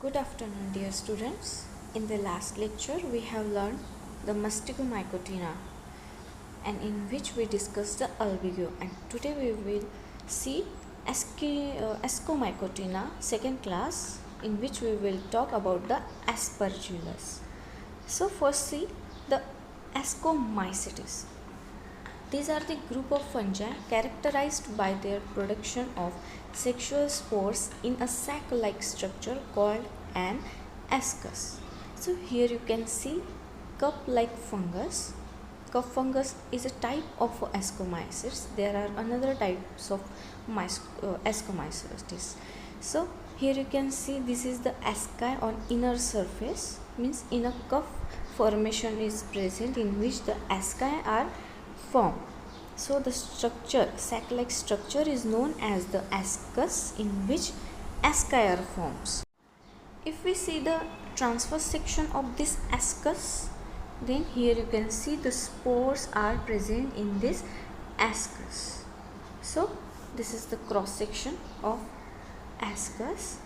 Good afternoon, dear students. In the last lecture, we have learned the Mastigomycotina, and in which we discussed the albugo. And today we will see Ascomycotina, second class, in which we will talk about the Aspergillus. So first see the Ascomycetes. These are the group of fungi characterized by their production of sexual spores in a sac-like structure called an ascus. So here you can see cup-like fungus. Cup fungus is a type of ascomycetes. There are another types of ascomycetes. So here you can see this is the asci on inner surface, means in a cup formation is present in which the asci are formed. So the structure, sac-like structure, is known as the ascus in which asci are formed. If we see the transverse section of this ascus, then here you can see the spores are present in this ascus. So this is the cross section of ascus.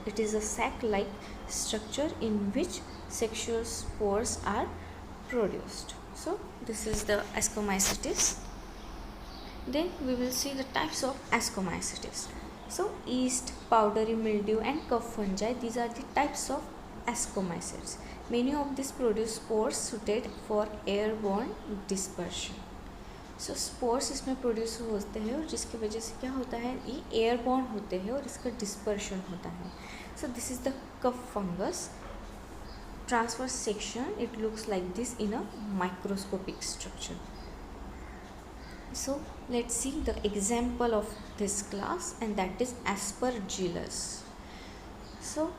It is a sac-like structure in which sexual spores are produced. So this is the Ascomycetes. Then we will see the types of Ascomycetes. So yeast, powdery mildew and cup fungi, these are the types of Ascomycetes. Many of these produce spores suited for airborne dispersion. So spores इसमें produce होते हैं और जिसकी वजह से क्या होता है, ये एयरबॉर्न होते हैं और इसका डिस्पर्शन होता है. सो this is the cup fungus. Transverse section, it looks like this in a microscopic structure. So let's see the example of this class, and that is Aspergillus. So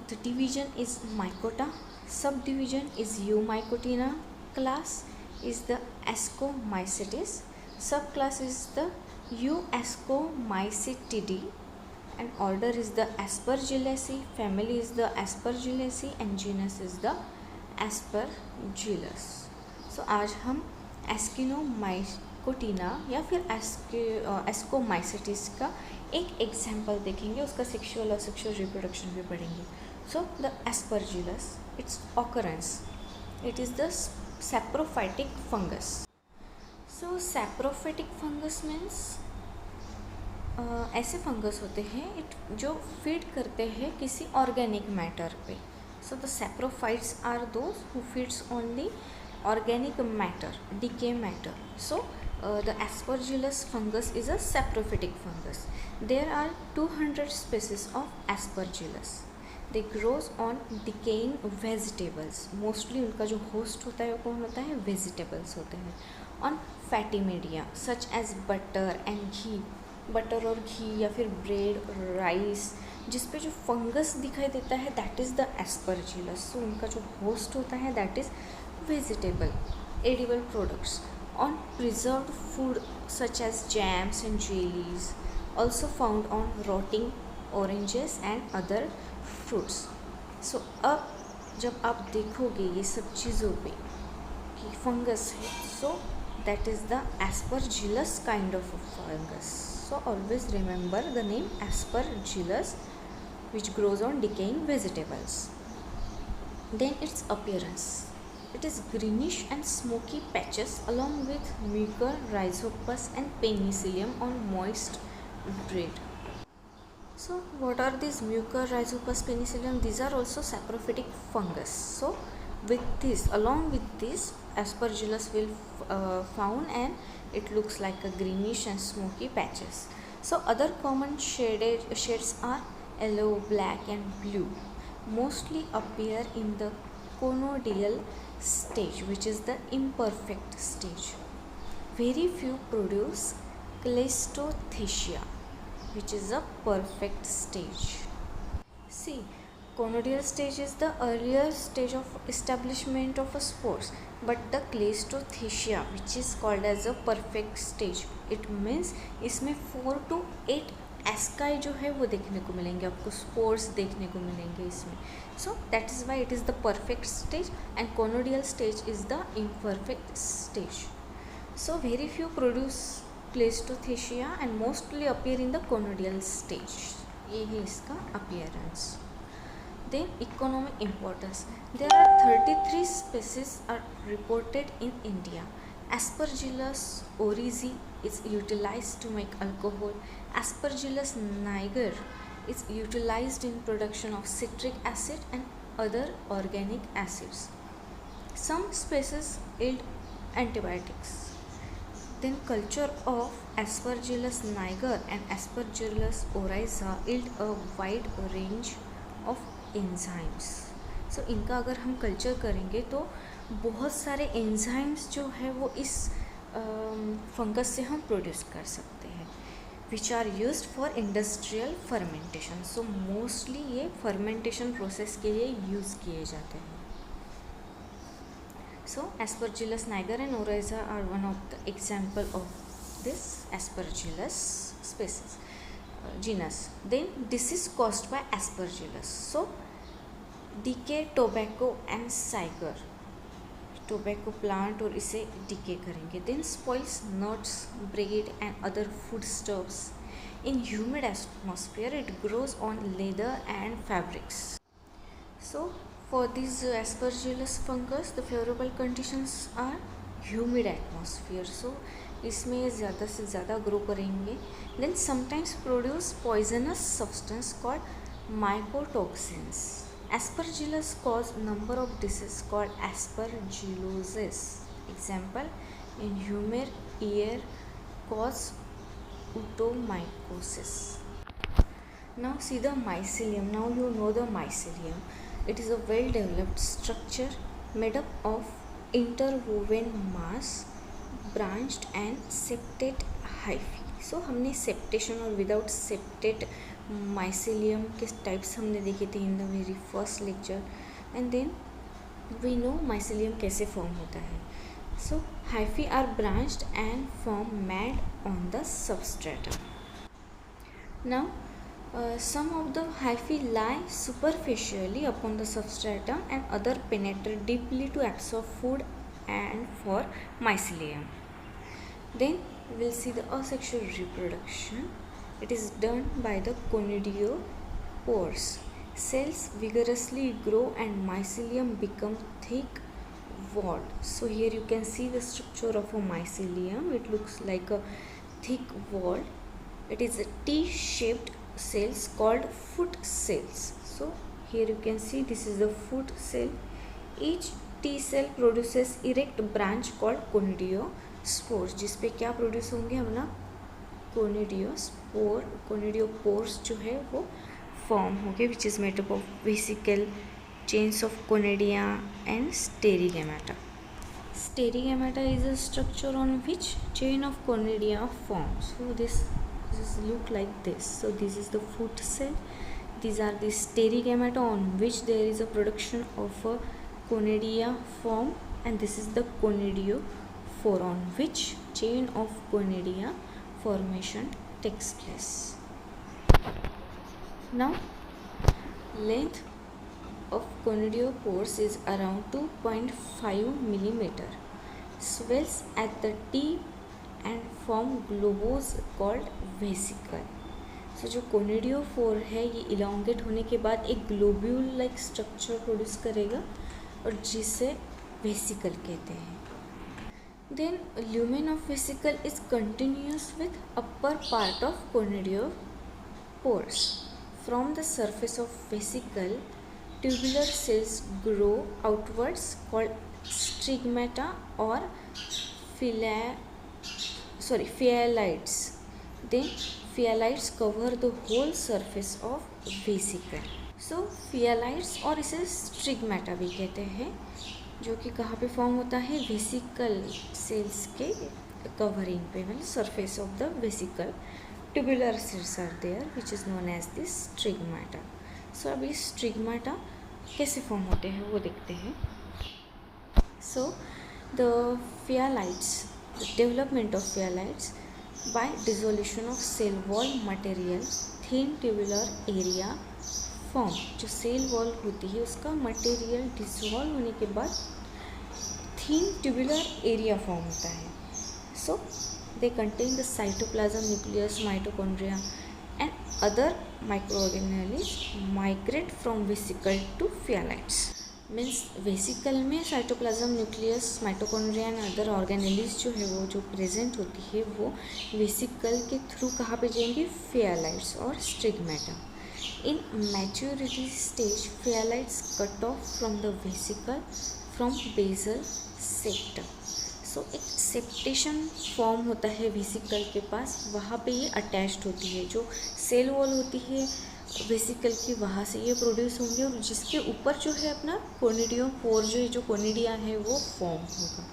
the division is Mycota, subdivision is Eumycotina, class is the Ascomycetes, subclass is the Euascomycetidae, and order is the Aspergillaceae, family is the Aspergillaceae and genus is the Aspergillus. So आज हम एस्किनोमाइकोटिना या फिर एस्कोमाइसेटिस का एक example देखेंगे, उसका sexual और sexual reproduction भी पढ़ेंगे. So the Aspergillus, it's occurrence, it is the saprophytic fungus. So saprophytic fungus means ऐसे फंगस होते हैं जो फीड करते हैं किसी ऑर्गेनिक मैटर पे. So the saprophytes are those who feeds on the organic matter, decay matter. So the Aspergillus fungus is a saprophytic fungus. There are 200 species of Aspergillus. They grows on decaying vegetables. Mostly उनका जो host होता है वो कौन होता है, vegetables होते हैं. On fatty media such as butter and ghee. Butter और घी या फिर ब्रेड, राइस, जिस पे जो फंगस दिखाई देता है दैट इज़ द एस्परजिलस. सो उनका जो होस्ट होता है that is vegetable edible products. On preserved food such as jams and jellies, also found on rotting oranges and other fruits. So अब जब आप देखोगे ये सब चीज़ों पे कि फंगस है, so that is the Aspergillus kind of a fungus. So always remember the name Aspergillus, which grows on decaying vegetables. Then its appearance. It is greenish and smoky patches along with mucor, rhizopus and penicillium on moist bread. So what are these mucor, rhizopus, penicillium? These are also saprophytic fungus. So with this, along with this, Aspergillus will found, and it looks like a greenish and smoky patches. So other common shades are yellow, black and blue. Mostly appear in the conodial stage, which is the imperfect stage. Very few produce Cleistothecia, which is a perfect stage. See, conodial stage is the earlier stage of establishment of a spores, but the Cleistothecia, which is called as a perfect stage, it means इसमें 4 to 8 ASCII जो है वो देखने को मिलेंगे, आपको spores देखने को मिलेंगे इसमें. So that is why it is the perfect stage and conidial stage is the imperfect stage. So very few produce cleistothecia and mostly appear in the conidial stage. ये है इसका appearance. Then economic importance. There are 33 species are reported in India. Aspergillus oryzae is utilized to make alcohol. Aspergillus niger is utilized in production of citric acid and other organic acids. Some species yield antibiotics. Then culture of Aspergillus niger and Aspergillus oryza yield a wide range of enzymes. So इनका अगर हम culture करेंगे तो बहुत सारे enzymes जो है वो इस फंगस से हम प्रोड्यूस कर सकते हैं, which are used for industrial fermentation. So mostly ये फर्मेंटेशन प्रोसेस के लिए यूज़ किए जाते हैं. So Aspergillus niger and oryza are one of the example of this Aspergillus species genus. Then disease caused by Aspergillus. So decay tobacco and cigar, tobacco plant और इसे decay करेंगे. Then spoils nuts, bread and other foodstuffs. In humid atmosphere it grows on leather and fabrics. So for this Aspergillus fungus the favorable conditions are humid atmosphere. So इसमें ज़्यादा से ज़्यादा grow करेंगे. Then sometimes produce poisonous substance called mycotoxins. Aspergillus cause number of diseases called aspergillosis. Example, in humid air cause otomycosis. Now see the mycelium. Now you know the mycelium. It is a well-developed structure made up of interwoven mass, branched and septate hyphae. So हमने septation और without septate mycelium के types हमने देखे थे in the very first lecture, and then we know mycelium कैसे form होता है. So hyphae are branched and form mat on the substratum. Now some of the hyphae lie superficially upon the substratum and other penetrate deeply to absorb food and for mycelium. Then we will see the asexual reproduction. It is done by the conidiospores. Cells vigorously grow and mycelium become thick walled. So here you can see the structure of a mycelium. It looks like a thick wall. It is a T-shaped cells called foot cells. So here you can see this is the foot cell. Each T cell produces erect branch called conidiospores, जिस पे क्या produce होंगे अपना conidiospore. conidiospores जो है वो form होंगे which is made up of vesicle, chains of conidia and sterigemata. Sterigemata is a structure on which chain of conidia forms. So this look like this. So this is the foot cell. These are the sterigemata on which there is a production of a conidia form, and this is the conidiospore on which chain of conidia formation takes place. Now length of conidiospores is around 2.5 millimeter. Swells at the tip and form globose called vesicle. So जो conidiospore है ये elongate होने के बाद एक globule like structure produce करेगा और जिसे vesicle कहते हैं. Then lumen of vesicle is continuous with upper part of conidiospores. From the surface of vesicle, tubular cells grow outwards called stigmata or phyalides. Then phyalides cover the whole surface of vesicle. So phyalides और इसे stigmata भी कहते हैं, जो कि कहाँ पे form होता है, वेसिकल सेल्स के कवरिंग पे, मतलब surface of the vesicle. Tubular cells are there which is known as this stigmata. So अभी स्टिग्माटा कैसे फॉर्म होते हैं वो देखते हैं. So the phyalides, the development of phyalides by dissolution of cell wall material, thin tubular area form. जो cell wall होती है उसका मटेरियल डिसॉल्व होने के बाद थिन ट्यूबुलर एरिया फॉर्म होता है. So they contain the cytoplasm, nucleus, mitochondria and other microorganisms migrate from vesicle to phyalides. Means vesicle में cytoplasm, nucleus, mitochondria and other organelles जो है वो जो प्रेजेंट होती है वो वेसिकल के थ्रू कहाँ पे जाएंगी, phyalides और stigmata. In maturity stage, phyalides cut off from the vesicle from basal septum. So एक सेप्टेशन फॉर्म होता है वेसिकल के पास, वहाँ पे ये अटैच्ड होती है. जो सेल वॉल होती है वेसिकल की, वहाँ से ये प्रोड्यूस होंगे और जिसके ऊपर जो है अपना कोनिडियम पोर जो कोनिडिया है वो फॉर्म होगा.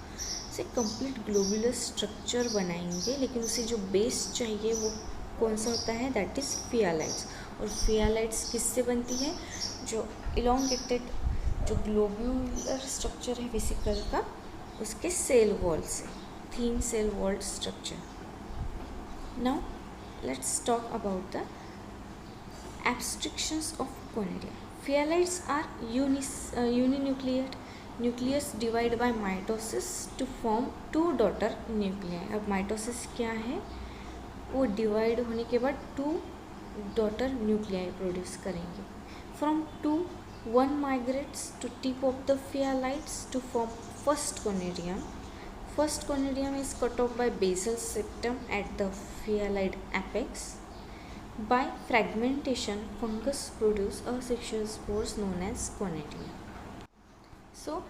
से कंप्लीट ग्लोबुलर स्ट्रक्चर बनाएंगे, लेकिन उसे जो बेस चाहिए वो कौन सा होता है, दैट इज़ phyalides. और phyalides किससे बनती है, जो इलोंगेटेड जो ग्लोबुलर स्ट्रक्चर है वेसिकल का उसके सेल वॉल से, thin cell wall structure. Now let's talk about the abstractions of conidia. Phyalides are uninucleate. Nucleus divide by mitosis to form two daughter nuclei. अब माइटोसिस क्या है, वो divide होने के बाद टू डॉटर न्यूक्लियाई प्रोड्यूस करेंगे. From two one migrates to tip of the phyalides to form first conidium. First conidium is cut off by basal septum at the phyalide apex. By fragmentation, fungus produce asexual spores known as conidia. So,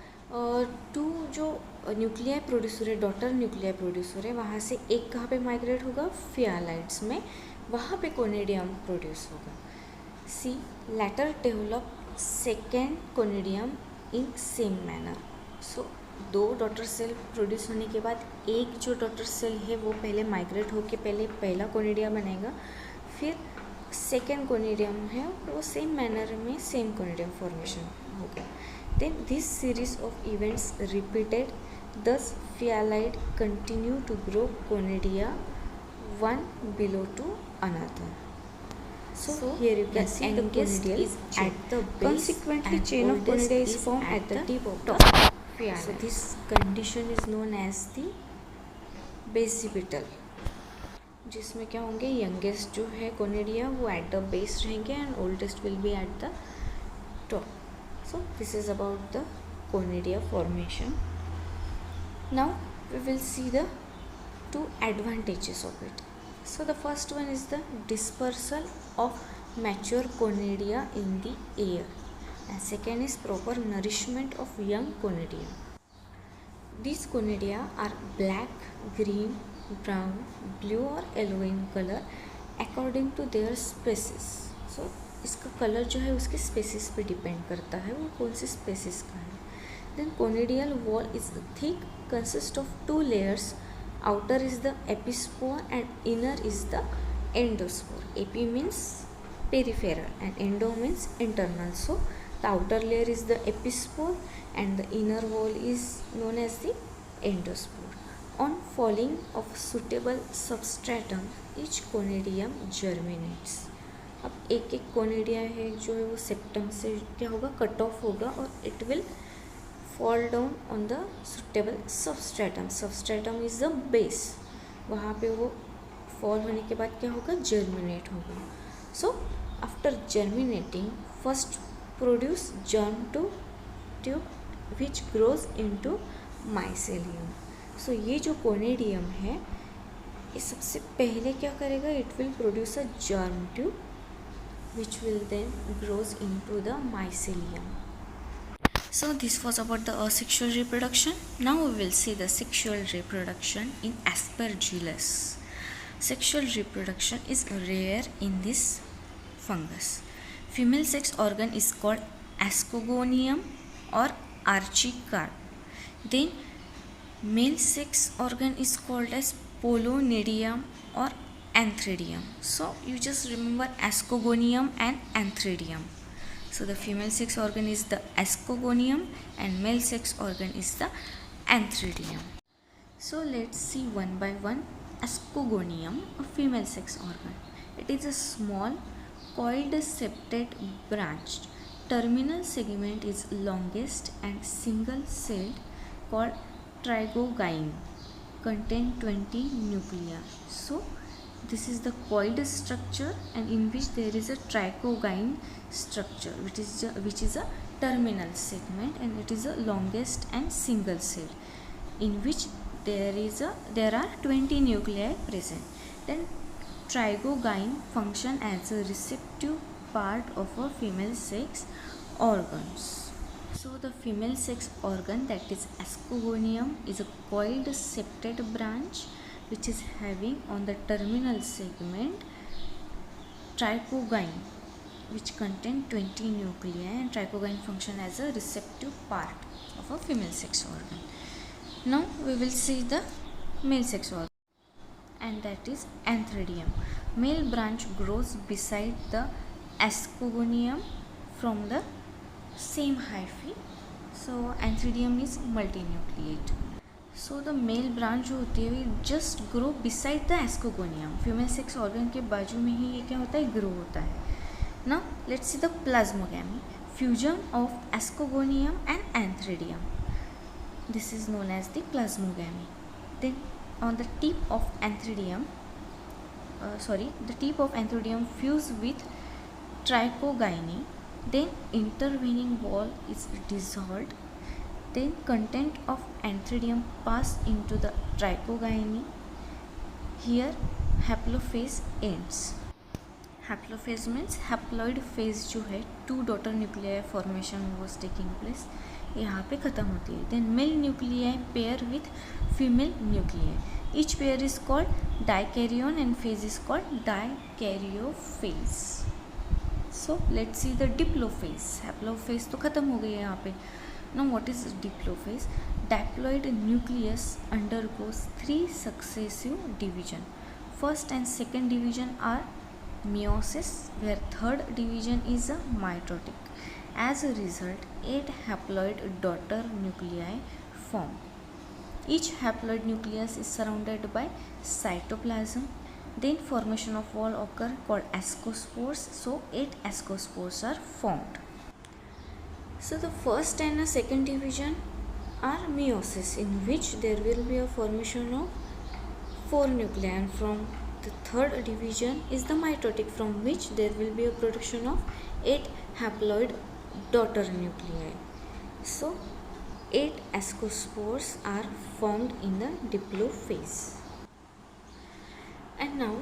two जो nuclei produce हो रहे, daughter nuclei produce हो रहे, वहाँ से एक कहाँ पे माइग्रेट होगा, phyalides में, वहाँ पे कोनिडियम प्रोड्यूस होगा. See later develop second conidium in same manner. So दो डॉटर सेल प्रोड्यूस होने के बाद एक जो डॉटर सेल है वो पहले माइग्रेट होके पहले पहला कोनिडिया बनेगा, फिर सेकेंड कोनिडियम है वो सेम मैनर में सेम कोनिडियम फॉर्मेशन होगा. Then this series of events repeated, thus phyalide continue to grow conidia one below to another. So here you can see the conidia is at the base. Consequently, chain of conidia is formed at the tip of the phyalide. So this condition is known as the basipital. जिसमें क्या होंगे, youngest जो है conidia वो at the base रहेंगे and oldest will be at the top. So this is about the conidia formation. Now we will see the two advantages of it. So the first one is the dispersal of mature conidia in the air, and second is proper nourishment of young conidia. These conidia are black, green, brown, blue और yellow in color according to their species. So इसका colour जो है उसके spaces पे depend करता है, वो कौन सी स्पेसिस का है. Then conidial wall is thick, consist of two layers. Outer is the epispore and inner is the endospore. Epi means peripheral and endo means internal. So the outer layer is the epispore and the inner wall is known as the endospore. On falling of suitable substratum, each conidium germinates. अब एक एक conidia है जो है वो septum से क्या होगा, कट ऑफ होगा और it will fall down on the suitable substratum. Substratum is the base. वहाँ पे वो fall होने के बाद क्या होगा, germinate होगा. So after germinating, first produce germ tube which grows into mycelium. So ये जो कोनिडियम है ये सबसे पहले क्या करेगा, it will produce a germ tube which will then grows into the mycelium. So this was about the asexual reproduction. Now we will see the sexual reproduction in Aspergillus. Sexual reproduction is rare in this fungus. Female sex organ is called ascogonium or archicarp. Then male sex organ is called as polonidium or anthridium. So you just remember ascogonium and anthridium. So the female sex organ is the ascogonium and male sex organ is the anthridium. So let's see one by one. Ascogonium, a female sex organ. It is a small coiled septate branched. Terminal segment is longest and single celled called trigogyne. Contain 20 nuclei. So This is the coiled structure, and in which there is a trichogyne structure, which is a terminal segment, and it is the longest and single cell, in which there are 20 nuclei present. Then trichogyne function as a receptive part of a female sex organs. So the female sex organ, that is ascogonium, is a coiled septate branch which is having on the terminal segment trichogyne, which contain 20 nuclei, and trichogyne function as a receptive part of a female sex organ. Now we will see the male sex organ, and that is antheridium. Male branch grows beside the ascogonium from the same hyphae. So antheridium is multinucleate. So the male branch जो होती है just grow beside the ascogonium, female sex organ के बाजू में ही ये क्या होता है, ग्रो होता है ना. Let's see the plasmogamy, fusion of ascogonium and antheridium, this is known as the plasmogamy. Then on the tip of antheridium, the tip of antheridium fuse with trichogyne, then intervening wall is dissolved, then content of antheridium pass into the trichogyne. Here haplophase ends. Haplophase means haploid phase जो है, 2 daughter nuclei formation was taking place, यहाँ पे ख़त्म होती है. Then male nuclei pair with female nuclei. Each pair is called dikaryon and phase is called dikaryophase. So let's see the diplophase. Haplophase तो ख़त्म हो गई है यहाँ पे. Now what is diplophase? Diploid nucleus undergoes 3 successive division. First and second division are meiosis, where third division is a mitotic. As a result, 8 haploid daughter nuclei form. Each haploid nucleus is surrounded by cytoplasm. Then formation of wall occur called ascospores. So 8 ascospores are formed. So the first and the second division are meiosis, in which there will be a formation of 4 nuclei, and from the third division is the mitotic, from which there will be a production of 8 haploid daughter nuclei. So 8 ascospores are formed in the diplophase. And now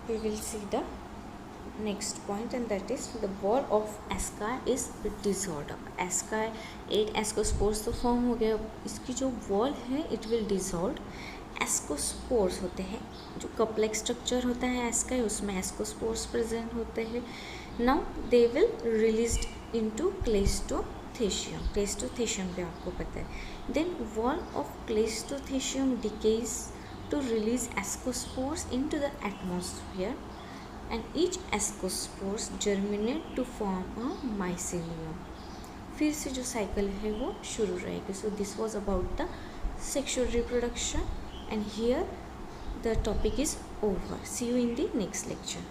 we will see the next point, and that is the wall of asci is dissolved. asci 8 ascospores तो form हो गया, इसकी जो wall है it will dissolve. Ascospores होते हैं, जो कपलेक्स structure होता है एस्काई, उसमें एस्कोस्पोर्स प्रेजेंट होते हैं. Now they will released into cleistothecium. Cleistothecium पे आपको पता है. Then wall of cleistothecium decays to release ascospores into the atmosphere, and each ascospores germinate to form a mycelium. फिर से जो साइकिल है वो शुरू रहेगी. So this was about the sexual reproduction, and here the topic is over. See you in the next lecture.